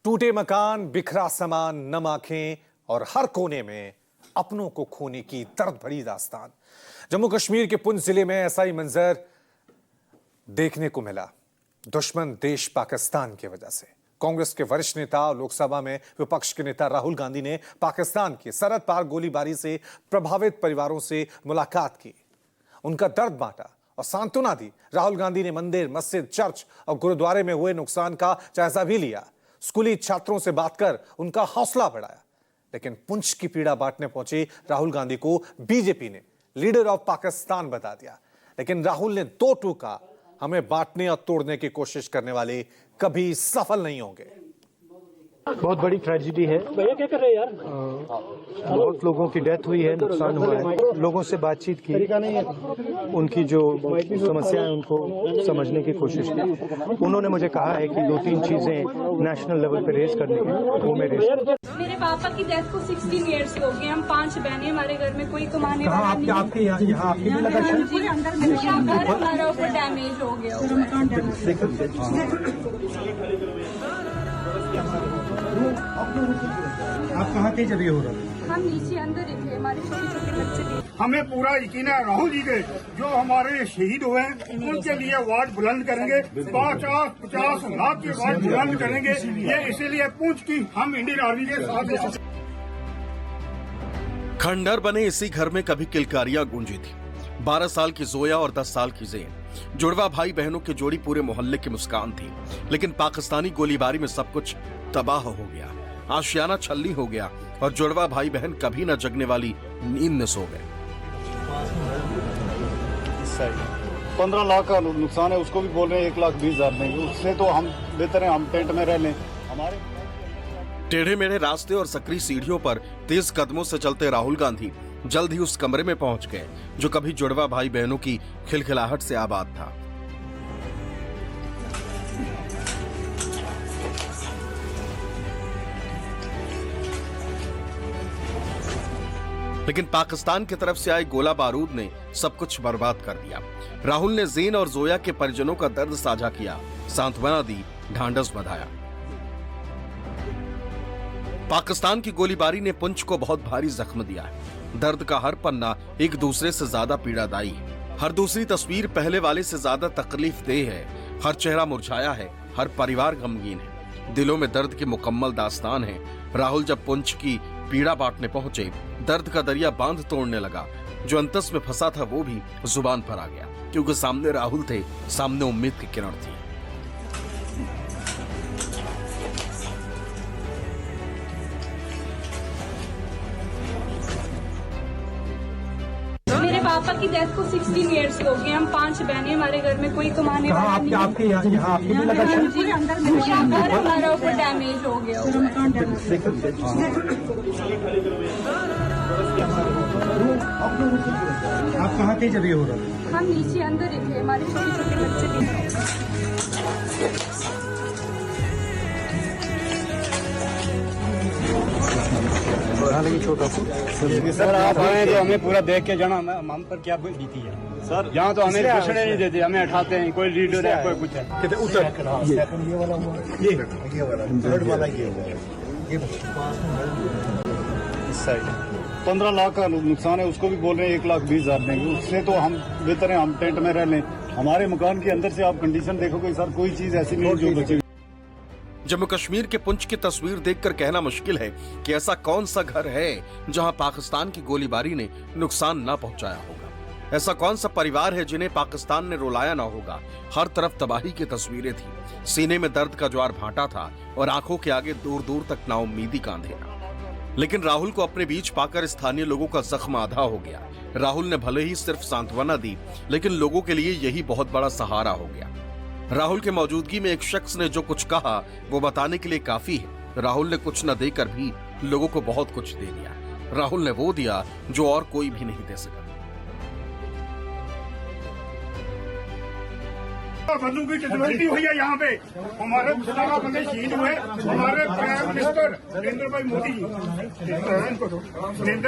टूटे मकान, बिखरा सामान, नम आंखें और हर कोने में अपनों को खोने की दर्द भरी दास्तान। जम्मू कश्मीर के पुंछ जिले में ऐसा ही मंजर देखने को मिला। दुश्मन देश पाकिस्तान की वजह से कांग्रेस के वरिष्ठ नेता और लोकसभा में विपक्ष के नेता राहुल गांधी ने पाकिस्तान की सरहद पार गोलीबारी से प्रभावित परिवारों से मुलाकात की, उनका दर्द बांटा और सांत्वना दी। राहुल गांधी ने मंदिर, मस्जिद, चर्च और गुरुद्वारे में हुए नुकसान का जायजा भी लिया। स्कूली छात्रों से बात कर उनका हौसला बढ़ाया। लेकिन पुंछ की पीड़ा बांटने पहुंचे राहुल गांधी को बीजेपी ने लीडर ऑफ पाकिस्तान बता दिया। लेकिन राहुल ने दो टूका, हमें बांटने और तोड़ने की कोशिश करने वाले कभी सफल नहीं होंगे। बहुत बड़ी ट्रेजेडी है। भैया क्या कर रहे हैं यार? बहुत लोगों की डेथ हुई है, नुकसान हुआ है। लोगों से बातचीत की, उनकी जो समस्या है उनको समझने की कोशिश की। उन्होंने मुझे कहा है कि 2-3 चीजें नेशनल लेवल पे रेज करने की, वो मैं रेज। मेरे पापा की डेथ को 16 इयर्स हो गए। हम 5 बहनें, हमारे घर में कोई कमाने वाला नहीं। आपके यहाँ आपकी भी लगा? पूरा घर हमारा ऊपर डैमेज हो गया। आप कहाँ थे जब ये हो रहा था? हम नीचे अंदर ही थे, हमारे छोटे छोटे बच्चे थे। हमें पूरा यकीन है राहुल जी के जो हमारे शहीद हुए हैं उनके लिए अवार्ड बुलंद करेंगे। 50 लाख के अवार्ड बुलंद करेंगे। ये इसीलिए पूंछ की हम इंडियन आर्मी के साथ। खंडहर बने इसी घर में कभी किलकारियां गूंजी थी। 12 साल की जोया और 10 साल की ज़ेन, जुड़वा भाई बहनों की जोड़ी पूरे मोहल्ले की मुस्कान थी। लेकिन पाकिस्तानी गोलीबारी में सब कुछ तबाह हो गया। आशियाना छल्ली हो गया और जुड़वा भाई बहन कभी न जगने वाली नींद में सो गए। 15 लाख का नुकसान है, उसको भी बोल रहे हैं 1,20,000 देंगे। उससे तो हम बेहतर है हम टेंट में रह लें। हमारे टेढ़े मेढ़े रास्ते और सकरी सीढ़ियों पर तेज कदमों से चलते राहुल गांधी जल्द ही उस कमरे में पहुंच गए जो कभी जुड़वा भाई बहनों की खिलखिलाहट से आबाद था। लेकिन पाकिस्तान की तरफ से आए गोला बारूद ने सब कुछ बर्बाद कर दिया। राहुल ने ज़ेन और जोया के परिजनों का दर्द साझा किया, सांत्वना दी, ढांढस बंधाया। पाकिस्तान की गोलीबारी ने पुंछ को बहुत भारी जख्म दिया है। दर्द का हर पन्ना एक दूसरे से ज्यादा पीड़ादायी है। हर दूसरी तस्वीर पहले वाले से ज्यादा तकलीफ देह है। हर चेहरा मुरझाया है, हर परिवार गमगीन है। दिलों में दर्द की मुकम्मल दास्तान है। राहुल जब पुंछ की पीड़ा बांटने पहुंचे, दर्द का दरिया बांध तोड़ने लगा। जो अंतस में फंसा था वो भी जुबान पर आ गया, क्योंकि सामने राहुल थे, सामने उम्मीद की किरण थी। मेरे पापा की डेथ को 16 इयर्स हो गए। हम 5 बहनें, हमारे घर में कोई कमाने वाला नहीं। आपके यहाँ आपकी भी लगा? पूरा घर हमारा ऊपर डैमेज हो गया। आप कहाँ थे जब ये हो रहा था? हम नीचे अंदर ही थे, हमारे छोटे छोटे बच्चे थे। सर आप आए तो हमें पूरा देख के जाना हम पर क्या बीती है। सर यहाँ तो हमें घुसने नहीं देते, हमें हटाते हैं। कोई लीडर है, कोई कुछ है। उतर ये वाला हुआ, ये वाला थर्ड वाला ये हुआ, ये इस साइड 15 लाख का नुकसान है, उसको भी बोल रहे हैं 1,20,000 देंगे। उससे तो हम बेहतर है हम टेंट में रह लें। हमारे मकान के अंदर से आप कंडीशन देखोगे सर, कोई चीज ऐसी नहीं जो बचेगी। जम्मू कश्मीर के पुंछ की तस्वीर देखकर कहना मुश्किल है कि ऐसा कौन सा घर है जहां पाकिस्तान की गोलीबारी ने नुकसान न पहुंचाया होगा। ऐसा कौन सा परिवार है जिन्हें पाकिस्तान ने रुलाया न होगा। हर तरफ तबाही की तस्वीरें थी। सीने में दर्द का ज्वार भाटा था और आंखों के आगे दूर दूर तक नाउम्मीदी का अंधेरा। लेकिन राहुल को अपने बीच पाकर स्थानीय लोगों का जख्म आधा हो गया। राहुल ने भले ही सिर्फ सांत्वना दी, लेकिन लोगों के लिए यही बहुत बड़ा सहारा हो गया। राहुल के मौजूदगी में एक शख्स ने जो कुछ कहा वो बताने के लिए काफी है। राहुल ने कुछ न देकर भी लोगों को बहुत कुछ दे दिया। राहुल ने वो दिया जो और कोई भी नहीं दे सका। बंदूक की कैजुअलिटी हुई है यहाँ पे। हमारे 17 बंदे शहीद हुए। हमारे प्राइम मिनिस्टर नरेंद्र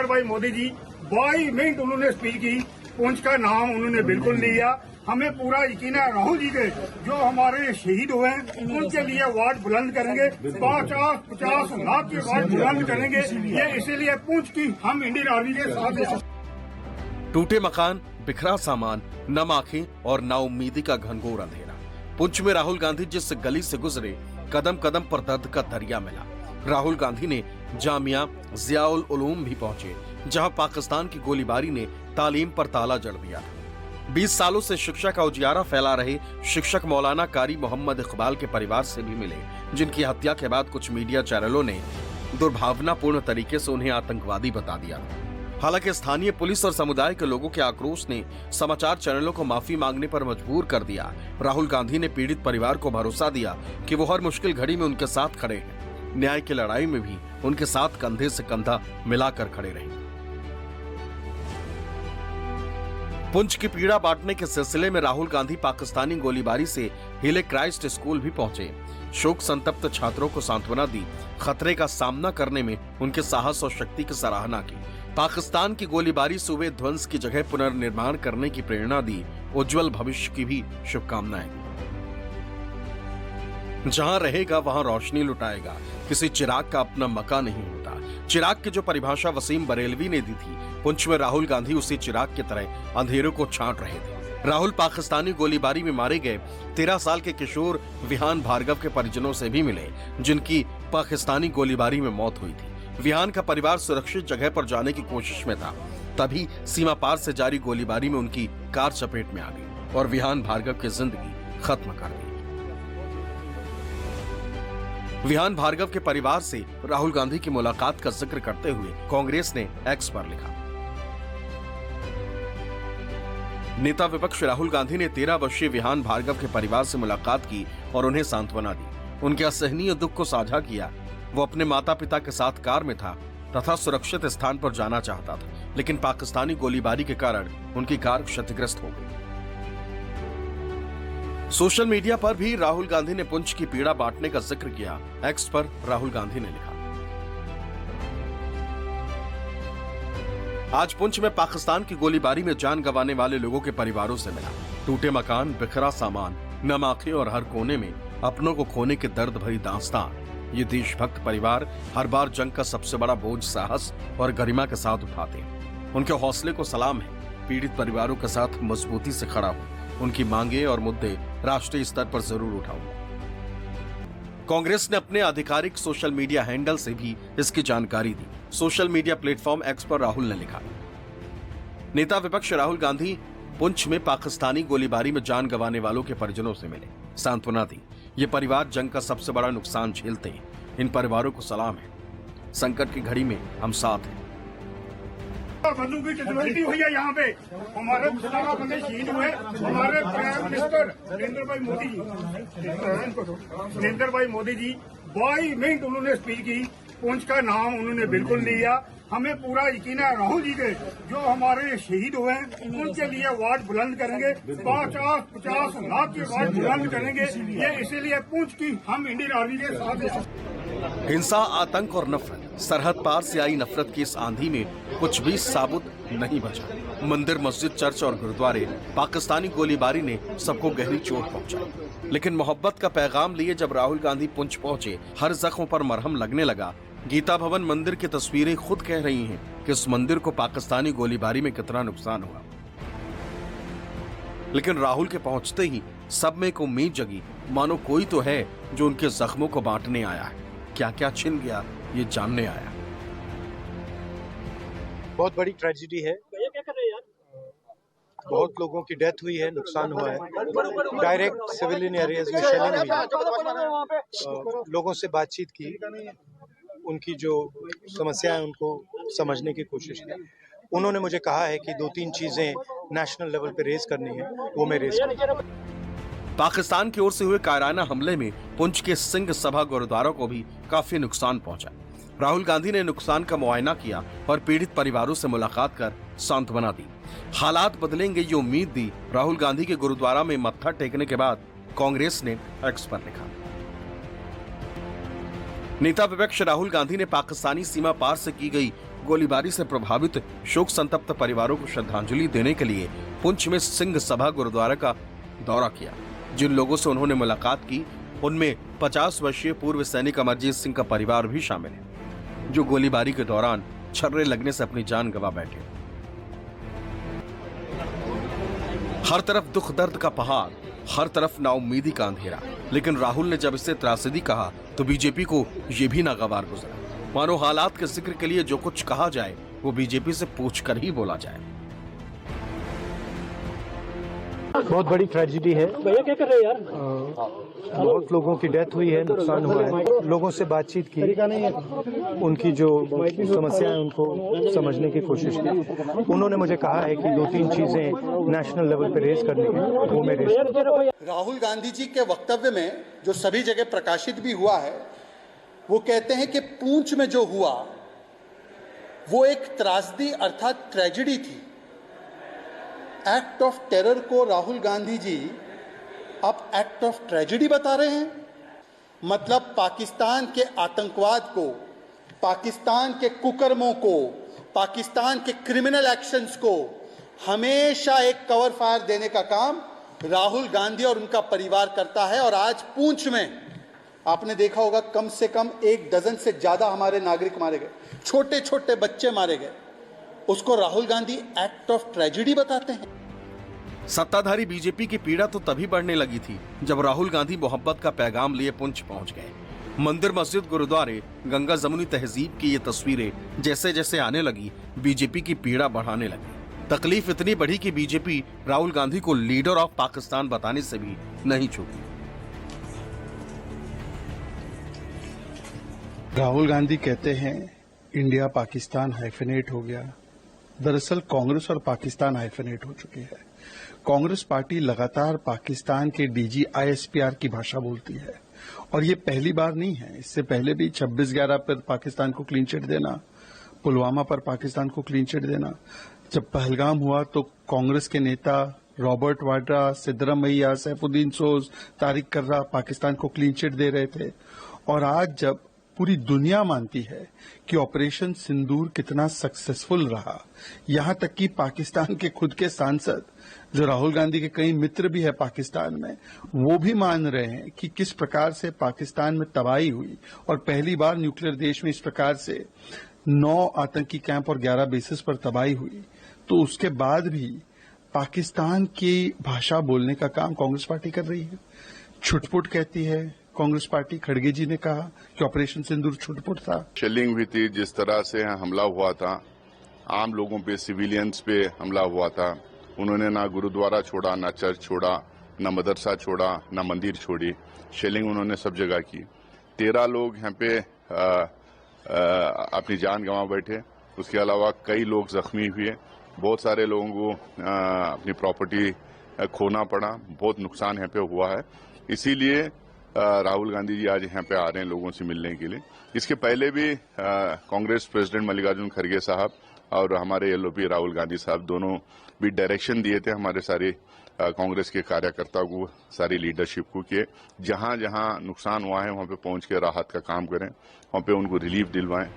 भाई मोदी जी 22 मिनट उन्होंने स्पीच की। पुंछ का नाम उन्होंने बिल्कुल नहीं लिया। हमें पूरा यकीन है राहुल जी के जो हमारे शहीद हुए हैं उनके लिए आवाज बुलंद करेंगे, 50 लाख की आवाज बुलंद करेंगे। ये इसीलिए पुंछ की हम इंडियन आर्मी के साथ हैं। टूटे मकान, बिखरा सामान, नम आंखें और नाउम्मीदी का घनघोर अंधेरा। पुंछ में राहुल गांधी जिस गली से गुजरे, कदम कदम पर दर्द का दरिया मिला। राहुल गांधी ने जामिया जियाउल उलूम भी पहुंचे, जहां पाकिस्तान की गोलीबारी ने तालीम पर ताला जड़ दिया। 20 सालों से शिक्षा का उजियारा फैला रहे शिक्षक मौलाना कारी मोहम्मद इकबाल के परिवार से भी मिले, जिनकी हत्या के बाद कुछ मीडिया चैनलों ने दुर्भावनापूर्ण तरीके से उन्हें आतंकवादी बता दिया। हालांकि स्थानीय पुलिस और समुदाय के लोगों के आक्रोश ने समाचार चैनलों को माफी मांगने पर मजबूर कर दिया। राहुल गांधी ने पीड़ित परिवार को भरोसा दिया कि वो हर मुश्किल घड़ी में उनके साथ खड़े हैं, न्याय की लड़ाई में भी उनके साथ कंधे से कंधा मिलाकर खड़े रहे। पुंछ की पीड़ा बांटने के सिलसिले में राहुल गांधी पाकिस्तानी गोलीबारी से हिले क्राइस्ट स्कूल भी पहुंचे। शोक संतप्त छात्रों को सांत्वना दी, खतरे का सामना करने में उनके साहस और शक्ति की सराहना की। पाकिस्तान की गोलीबारी से हुए ध्वंस की जगह पुनर्निर्माण करने की प्रेरणा दी, उज्जवल भविष्य की भी शुभकामनाएं। जहां रहेगा वहां रोशनी लुटाएगा, किसी चिराग का अपना मका नहीं होता। चिराग की जो परिभाषा वसीम बरेलवी ने दी थी, पुंछ में राहुल गांधी उसी चिराग की तरह अंधेरों को छांट रहे थे। राहुल पाकिस्तानी गोलीबारी में मारे गए 13 साल के किशोर विहान भार्गव के परिजनों से भी मिले, जिनकी पाकिस्तानी गोलीबारी में मौत हुई थी। विहान का परिवार सुरक्षित जगह पर जाने की कोशिश में था, तभी सीमा पार से जारी गोलीबारी में उनकी कार चपेट में आ गई और विहान भार्गव की जिंदगी खत्म कर दी। विहान भार्गव के परिवार से राहुल गांधी की मुलाकात का जिक्र करते हुए कांग्रेस ने एक्स पर लिखा। नेता विपक्ष राहुल गांधी ने 13 वर्षीय विहान भार्गव के परिवार से मुलाकात की और उन्हें सांत्वना दी। उनके असहनीय दुख को साझा किया। वो अपने माता पिता के साथ कार में था तथा सुरक्षित स्थान पर जाना चाहता था, लेकिन पाकिस्तानी गोलीबारी के कारण उनकी कार क्षतिग्रस्त हो गई। सोशल मीडिया पर भी राहुल गांधी ने पुंछ की पीड़ा बांटने का जिक्र किया। एक्स पर राहुल गांधी ने लिखा, आज पुंछ में पाकिस्तान की गोलीबारी में जान गंवाने वाले लोगों के परिवारों से मिला। टूटे मकान, बिखरा सामान, नम आंखें और हर कोने में अपनों को खोने के दर्द भरी दास्तान। ये देशभक्त परिवार हर बार जंग का सबसे बड़ा बोझ साहस और गरिमा के साथ उठाते हैं। उनके हौसले को सलाम है। पीड़ित परिवारों के साथ मजबूती से खड़ा हूं। उनकी मांगे और मुद्दे राष्ट्रीय स्तर पर जरूर उठाऊंगा। कांग्रेस ने अपने आधिकारिक सोशल मीडिया हैंडल से भी इसकी जानकारी दी। सोशल मीडिया प्लेटफॉर्म एक्स पर राहुल ने लिखा, नेता विपक्ष राहुल गांधी पुंछ में पाकिस्तानी गोलीबारी में जान गंवाने वालों के परिजनों से मिले, सांत्वना दी। ये परिवार जंग का सबसे बड़ा नुकसान झेलते हैं। इन परिवारों को सलाम है। संकट की घड़ी में हम साथ हैं। बंदूक की कैजुअलिटी हुई है यहाँ पे, हमारे 17 बंदे शहीद हुए। हमारे प्राइम मिनिस्टर नरेंद्र भाई मोदी जी 22 मिनट उन्होंने स्पीच की। पुंछ का नाम उन्होंने बिल्कुल नहीं लिया। हमें पूरा यकीन है राहुल जी के जो हमारे शहीद हुए हैं उनके लिए आवाज बुलंद करेंगे, 50 लाख की आवाज बुलंद करेंगे। ये इसीलिए पुंछ की हम इंडियन आर्मी के साथ हैं। हिंसा, आतंक और नफरत, सरहद पार से आई नफरत की इस आंधी में कुछ भी साबुत नहीं बचा। मंदिर, मस्जिद, चर्च और गुरुद्वारे, पाकिस्तानी गोलीबारी ने सबको गहरी चोट पहुंचाई। लेकिन मोहब्बत का पैगाम लिए जब राहुल गांधी पुंछ पहुंचे, हर जख्म पर मरहम लगने लगा। गीता भवन मंदिर की तस्वीरें खुद कह रही हैं कि इस मंदिर को पाकिस्तानी गोलीबारी में कितना नुकसान हुआ। लेकिन राहुल के पहुंचते ही सब में एक उम्मीद जगी, मानो कोई तो है जो उनके जख्मों को बांटने आया है। क्या क्या छिन गया ये जानने आया। बहुत बड़ी ट्रेजेडी है। बहुत लोगों की डेथ हुई है, नुकसान हुआ है। डायरेक्ट सिविलियन एरियाज में शेलिंग हुई है। लोगों से बातचीत की, उनकी जो समस्या है उनको समझने की कोशिश की। उन्होंने मुझे कहा है कि 2-3 चीजें नेशनल लेवल पे रेज करनी है, वो मैं रेज करूंगा। पाकिस्तान की ओर से हुए कायराना हमले में पुंछ के सिंह सभा गुरुद्वारा को भी काफी नुकसान पहुंचा। राहुल गांधी ने नुकसान का मुआयना किया और पीड़ित परिवारों से मुलाकात कर सांत्वना दी। हालात बदलेंगे ये उम्मीद दी। राहुल गांधी के गुरुद्वारा में मत्था टेकने के बाद कांग्रेस ने एक्स पर लिखा, नेता विपक्ष राहुल गांधी ने पाकिस्तानी सीमा पार से की गई गोलीबारी से प्रभावित शोक संतप्त परिवारों को श्रद्धांजलि देने के लिए पुंछ में सिंह सभा गुरुद्वारा का दौरा किया। जिन लोगों से उन्होंने मुलाकात की उनमें 50 वर्षीय पूर्व सैनिक अमरजीत सिंह का परिवार भी शामिल है, जो गोलीबारी के दौरान छर्रे लगने से अपनी जान गंवा बैठे। हर तरफ दुख दर्द का पहाड़, हर तरफ नाउम्मीदी का अंधेरा। लेकिन राहुल ने जब इसे त्रासदी कहा तो बीजेपी को यह भी नागवार गुजरा। मानो हालात के जिक्र के लिए जो कुछ कहा जाए वो बीजेपी से पूछकर ही बोला जाए। बहुत बड़ी ट्रेजेडी है। भैया क्या कर रहे हैं यार? बहुत लोगों की डेथ हुई है, नुकसान हुआ है। लोगों से बातचीत की, उनकी जो समस्याएं उनको समझने की कोशिश की। उन्होंने मुझे कहा है कि 2-3 चीजें नेशनल लेवल पे रेज करनी है, वो मैं रेज। राहुल गांधी जी के वक्तव्य में जो सभी जगह प्रकाशित भी हुआ है, वो कहते हैं कि पुंछ में जो हुआ वो एक त्रासदी अर्थात ट्रेजेडी थी। एक्ट ऑफ टेरर को राहुल गांधी जी अब एक्ट ऑफ ट्रेजेडी बता रहे हैं। मतलब पाकिस्तान के आतंकवाद को, पाकिस्तान के कुकर्मों को, पाकिस्तान के क्रिमिनल एक्शंस को हमेशा एक कवर फायर देने का काम राहुल गांधी और उनका परिवार करता है। और आज पुंछ में आपने देखा होगा कम से कम 1 डजन से ज्यादा हमारे नागरिक मारे गए, छोटे छोटे बच्चे मारे गए। उसको Rahul Gandhi act of tragedy बताते हैं। सत्ताधारी बीजेपी की पीड़ा तो तभी बढ़ने लगी थी जब राहुल गांधी मोहब्बत का पैगाम लिए पुंछ पहुंच गए। मंदिर, मस्जिद, गुरुद्वारे, गंगा जमुनी तहजीब की ये तस्वीरें जैसे जैसे आने लगी, बीजेपी की पीड़ा बढ़ाने लगी। तकलीफ इतनी बढ़ी कि बीजेपी राहुल गांधी को लीडर ऑफ पाकिस्तान बताने से भी नहीं चूकी। राहुल गांधी कहते हैं इंडिया पाकिस्तान हाइफेनेट हो गया। दरअसल कांग्रेस और पाकिस्तान हाइफेनेट हो चुकी है। कांग्रेस पार्टी लगातार पाकिस्तान के डीजी ISPR की भाषा बोलती है और ये पहली बार नहीं है। इससे पहले भी 26/11 पर पाकिस्तान को क्लीन चिट देना, पुलवामा पर पाकिस्तान को क्लीन चिट देना। जब पहलगाम हुआ तो कांग्रेस के नेता रॉबर्ट वाड्रा, सिद्धरामैया, सैफुद्दीन सोज, तारिक कर्रा पाकिस्तान को क्लीन चिट दे रहे थे। और आज जब पूरी दुनिया मानती है कि ऑपरेशन सिंदूर कितना सक्सेसफुल रहा, यहां तक कि पाकिस्तान के खुद के सांसद, जो राहुल गांधी के कई मित्र भी है पाकिस्तान में, वो भी मान रहे हैं कि किस प्रकार से पाकिस्तान में तबाही हुई और पहली बार न्यूक्लियर देश में इस प्रकार से 9 आतंकी कैंप और 11 बेसिस पर तबाही हुई। तो उसके बाद भी पाकिस्तान की भाषा बोलने का काम कांग्रेस पार्टी कर रही है। छुटपुट कहती है कांग्रेस पार्टी। खड़गे जी ने कहा कि ऑपरेशन सिंदूर छुटपुट था। शेलिंग भी थी, जिस तरह से हमला हुआ था, आम लोगों पे, सिविलियंस पे हमला हुआ था। उन्होंने ना गुरुद्वारा छोड़ा, ना चर्च छोड़ा, ना मदरसा छोड़ा, ना मंदिर छोड़ी। शेलिंग उन्होंने सब जगह की। 13 लोग यहाँ पे अपनी जान गंवा बैठे। उसके अलावा कई लोग जख्मी हुए। बहुत सारे लोगों को अपनी प्रॉपर्टी खोना पड़ा। बहुत नुकसान यहाँ पे हुआ है। इसीलिए राहुल गांधी जी आज यहाँ पे आ रहे हैं लोगों से मिलने के लिए। इसके पहले भी कांग्रेस प्रेसिडेंट मल्लिकार्जुन खड़गे साहब और हमारे LOP राहुल गांधी साहब दोनों भी डायरेक्शन दिए थे हमारे सारे कांग्रेस के कार्यकर्ताओं को, सारी लीडरशिप को, कि जहां जहां नुकसान हुआ है वहां पे पहुंच के राहत का काम करें, वहां पे उनको रिलीफ दिलवाएं।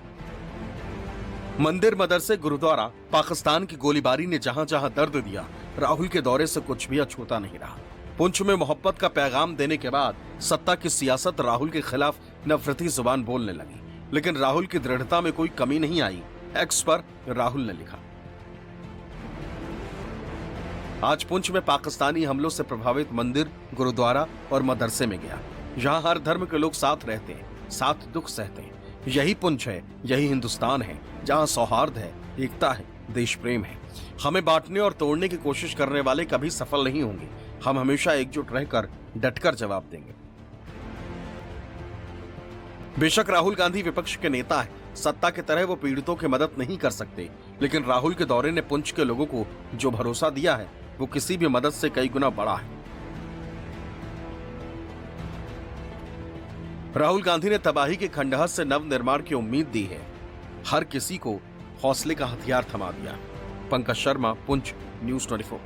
मंदिर, मदरसे, गुरुद्वारा, पाकिस्तान की गोलीबारी ने जहां जहां दर्द दिया, राहुल के दौरे से कुछ भी अछूता नहीं रहा। पुंछ में मोहब्बत का पैगाम देने के बाद सत्ता की सियासत राहुल के खिलाफ नफरती जुबान बोलने लगी। लेकिन राहुल की दृढ़ता में कोई कमी नहीं आई। एक्स पर राहुल ने लिखा, आज पुंछ में पाकिस्तानी हमलों से प्रभावित मंदिर, गुरुद्वारा और मदरसे में गया। यहाँ हर धर्म के लोग साथ रहते हैं, साथ दुख सहते हैं। यही पुंछ है, यही हिंदुस्तान है, जहाँ सौहार्द है, एकता है, देश प्रेम है। हमें बांटने और तोड़ने की कोशिश करने वाले कभी सफल नहीं होंगे। हम हमेशा एकजुट रहकर डटकर जवाब देंगे। बेशक राहुल गांधी विपक्ष के नेता है, सत्ता की तरह वो पीड़ितों की मदद नहीं कर सकते, लेकिन राहुल के दौरे ने पुंछ के लोगों को जो भरोसा दिया है वो किसी भी मदद से कई गुना बड़ा है। राहुल गांधी ने तबाही के खंडहर से नव निर्माण की उम्मीद दी है। हर किसी को हौसले का हथियार थमा दिया। पंकज शर्मा, पुंछ, न्यूज़ 24।